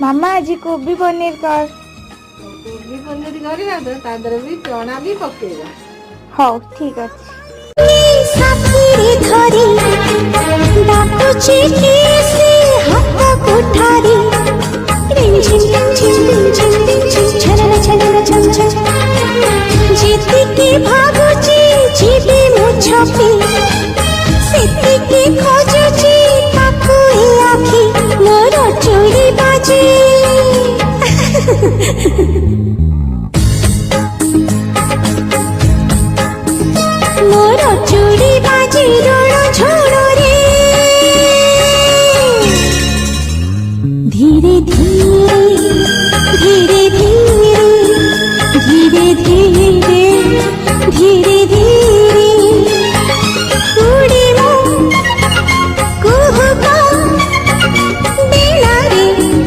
मामा आज कोबी पनीर कर। कोबी पनीर करवा तो तादर भी चना भी पकेगा। हाँ ठीक अच्छे। साथीरे धरी डाकुची केसे हाथ कोठारी रिंझिन रिंझिन रिंझिन रिंझिन छलना छलना छम छम जीतिके भाबुची जीवे मो छपी सेतिके खोजुची ताकू ए आखी मोर चोरी बाजी मोर चूड़ी बाजी रण झोड़ रे धीरे धीरे धीरे धीरे धीरे धीरे धीरे